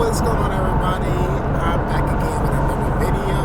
What's going on, everybody? I'm back again with another video,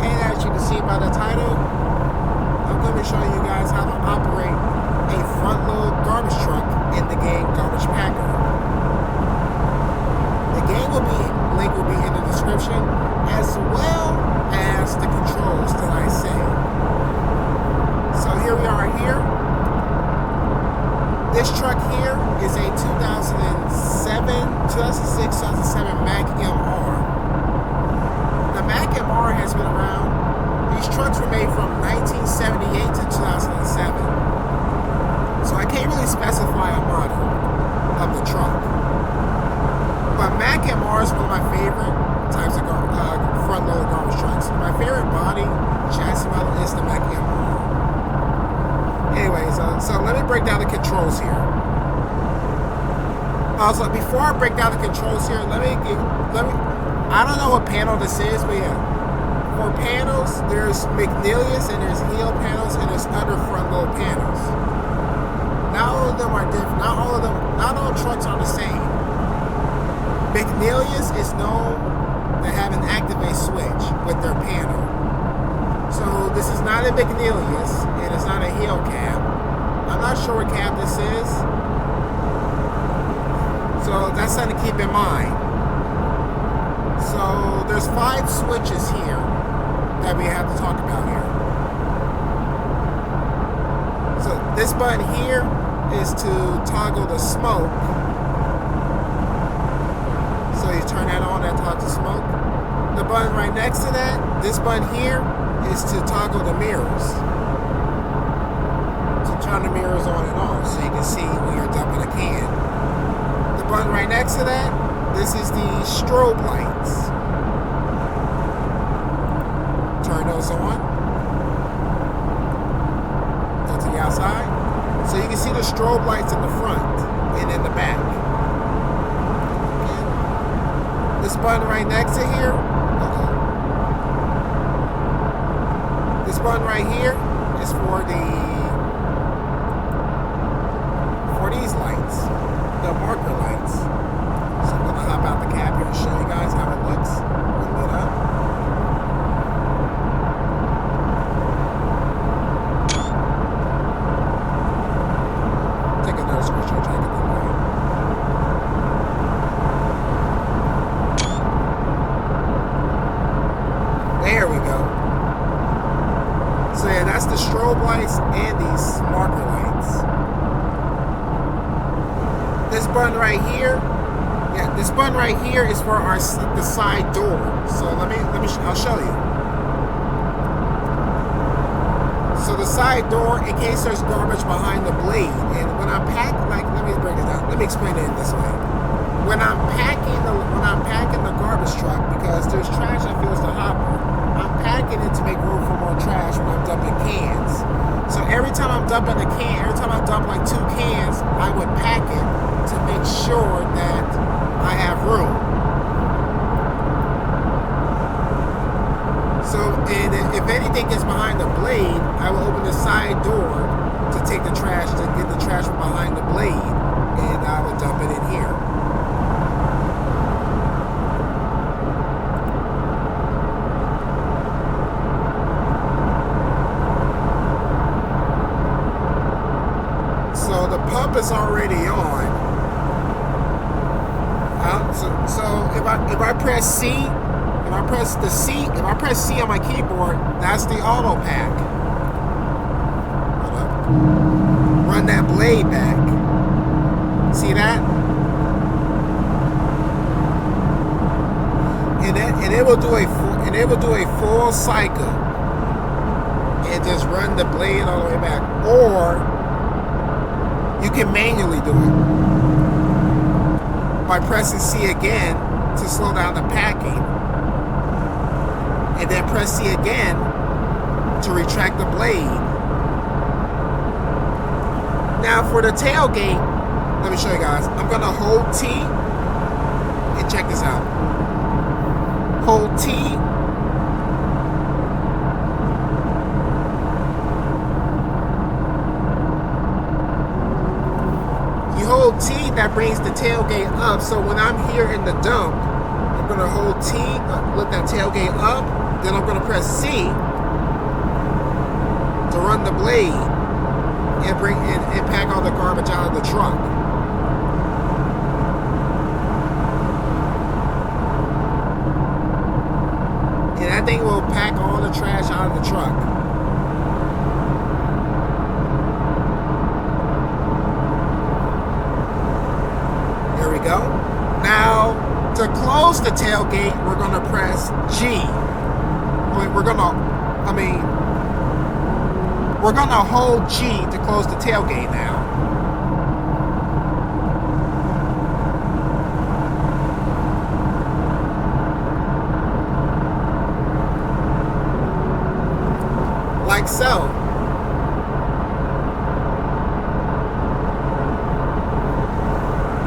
and as you can see by the title, I'm going to be showing you guys how to operate a front-load garbage truck in the game Garbage Packer. The link will be in the description, as well as the controls that I say. So here we are here. This truck here is a 2006-2007 Mack MR. The Mack MR has been around. These trucks were made from 1978 to 2007. So I can't really specify a model of the truck. But Mack MR is one of my favorite types of front-load garbage trucks. My favorite body chassis model is the Mack MR. Anyways, so let me break down the controls here. Also, before I break down the controls here, let me. I don't know what panel this is, but yeah, for panels, there's McNeilius and there's heel panels and there's other front load panels. Not all of them are different. Not all trucks are the same. McNeilius is known to have an activate switch with their panel. So this is not a McNeilius, and it's not a heel cab. I'm not sure what cab this is. So that's something to keep in mind. So there's 5 switches here that we have to talk about here. So this button here is to toggle the smoke. So you turn that on, that toggles the smoke. The button right next to that, this button here, is to toggle the mirrors. So turn the mirrors on and off so you can see when you're dumping a can. The button right next to that, this is the strobe lights. Turn those on. Go to the outside. So you can see the strobe lights in the front and in the back. Okay. This button right next to here, this button right here is for these lights, the marker lights. So I'm gonna hop out the cab here and show you guys how it looks when lit up. Take another screenshot, try to get that right. There we go. So yeah, that's the strobe lights and these marker lights. This button right here, this button right here is for the side door. So I'll show you. So the side door, in case there's garbage behind the blade, and when I'm packing, let me break it down. Let me explain it this way. When I'm packing the garbage truck, because there's trash that fills the hopper, I'm packing it to make room for more trash when I'm dumping cans. So every time I'm dumping a can, every time I dump like 2 cans, I would pack it to make sure that I have room. So if anything gets behind the blade, I will open the side door to take the trash, to get the trash from behind the blade, and I will dump it in here. So the pump is already on. So if I press C, if I press C on my keyboard, that's the auto pack. Hold up. Run that blade back. See that? And it will do a full cycle and just run the blade all the way back. Or you can manually do it by pressing C again to slow down the packing, and then press C again to retract the blade. Now for the tailgate, let me show you guys. I'm gonna hold T, and check this out. Hold T, hold T that brings the tailgate up. So when I'm here in the dump, I'm going to hold T, lift that tailgate up. Then I'm going to press C to run the blade and bring and pack all the garbage out of the truck. And that thing will pack all the trash out of the truck. There we go. Now, to close the tailgate, we're going to press G. We're going to hold G to close the tailgate now. Like so.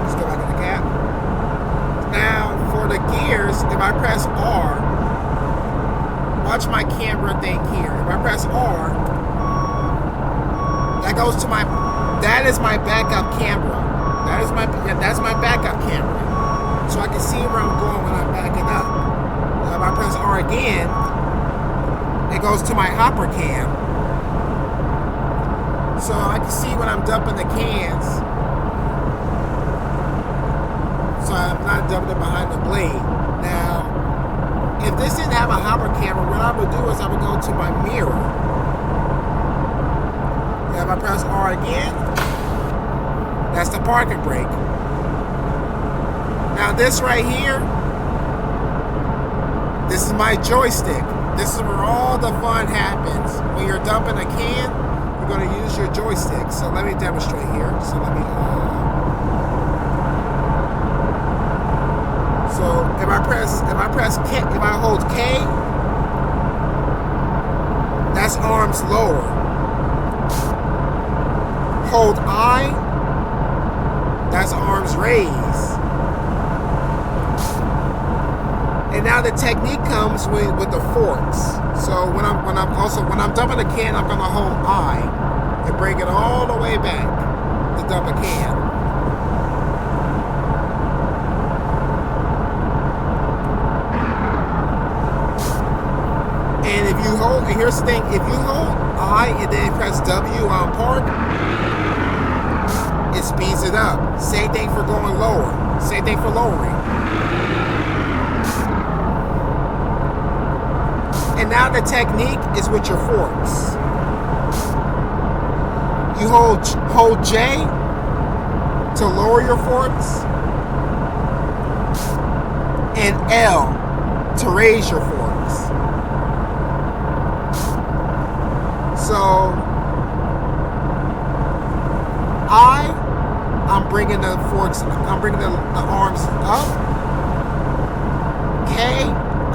Let's go back in the cap. Now, for the gears, if I press R, watch my camera thing here. If I press R, that goes to that is my backup camera. That's my backup camera. So I can see where I'm going when I'm backing up. Now if I press R again, it goes to my hopper cam. So I can see when I'm dumping the cans. So I'm not dumping it behind the blade. Now, if this didn't have a hopper camera, what I would do is I would go to my mirror. If I press R again, that's the parking brake. Now this right here, this is my joystick. This is where all the fun happens. When you're dumping a can, you're going to use your joystick. So let me demonstrate here. So let me. So if I hold K, that's arms lower. Hold I, that's arms raised. And now the technique comes with the forks. So when I'm dumping a can, I'm gonna hold I and bring it all the way back to dump a can. And if you hold, and here's the thing, if you hold I and then press W on park, it speeds it up. Same thing for going lower. Same thing for lowering. And now the technique is with your forks. You hold J to lower your forks and L to raise your forks. So I'm bringing the forks, I'm bringing the arms up. K,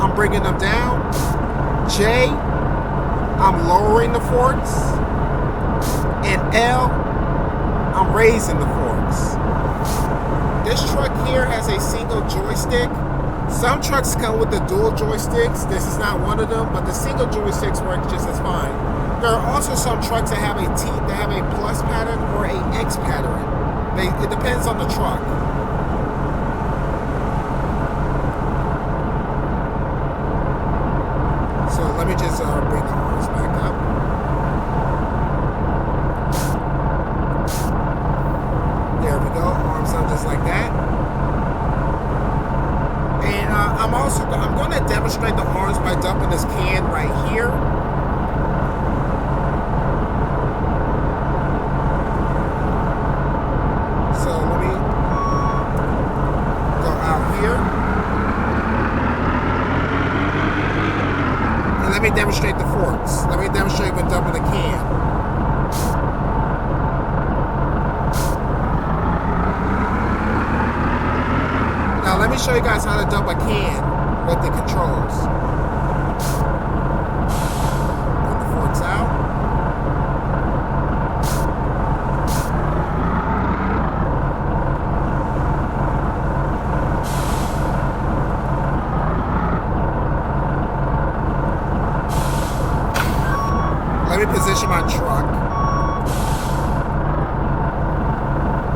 I'm bringing them down. J, I'm lowering the forks. And L, I'm raising the forks. This truck here has a single joystick. Some trucks come with the dual joysticks. This is not one of them, but the single joysticks work just as fine. There are also some trucks that have a plus pattern or a X pattern. It depends on the truck. So let me just bring the arms back up. There we go. Arms up just like that. And I'm going to demonstrate the arms by dumping this can right here. So let me go out here. And let me demonstrate the forks. Let me demonstrate with dumping the can. Now let me show you guys how to dump a can with the controls. Put the forks out. Let me position my truck.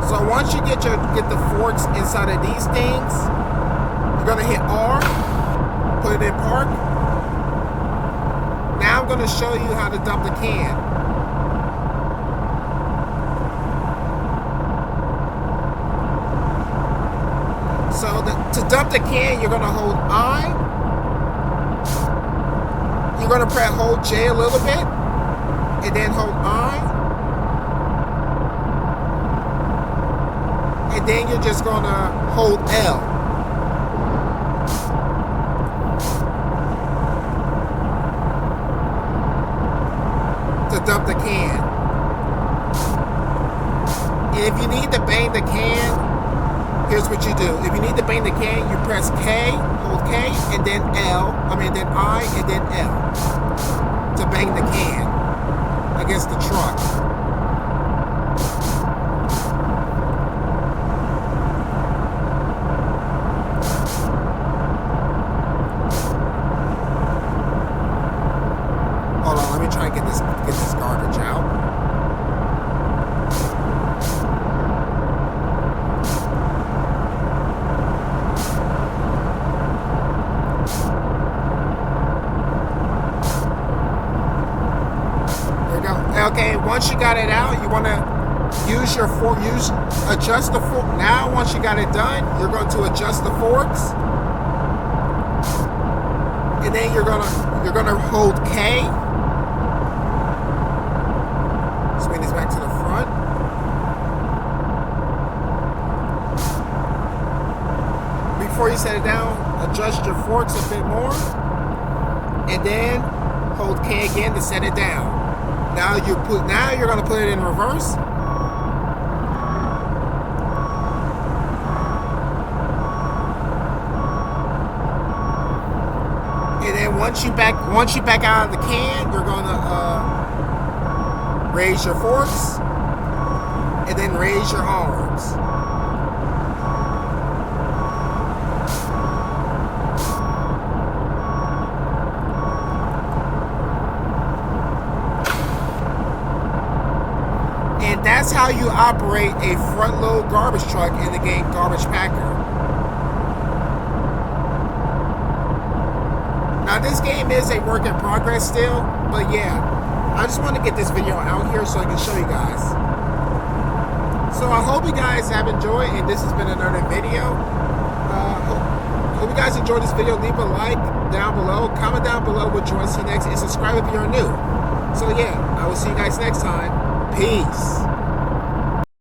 So once you get the forks inside of these things. You're gonna hit R, put it in park. Now I'm gonna show you how to dump the can. So to dump the can, you're gonna hold I. You're gonna hold J a little bit, and then hold I. And then you're just gonna hold L. To dump the can. And if you need to bang the can, here's what you do. If you need to bang the can, you press K, hold K, and then then I, and then L. To bang the can against the truck. Hold on, let me try and get this garbage out. Okay, once you got it out, you want to use your fork, adjust the fork. Now, once you got it done, you're going to adjust the forks. And then you're gonna hold K. Swing this back to the front. Before you set it down, adjust your forks a bit more. And then hold K again to set it down. Now you're gonna put it in reverse. And then once you back out of the can, you're gonna raise your forks and then raise your arms. And that's how you operate a front load garbage truck in the game Garbage Packer. Now this game is a work in progress still, but yeah, I just want to get this video out here so I can show you guys. So I hope you guys have enjoyed, and this has been another video. Hope you guys enjoyed this video. Leave a like down below, comment down below what you want to see next, and subscribe if you're new. So yeah, I will see you guys next time. Peace.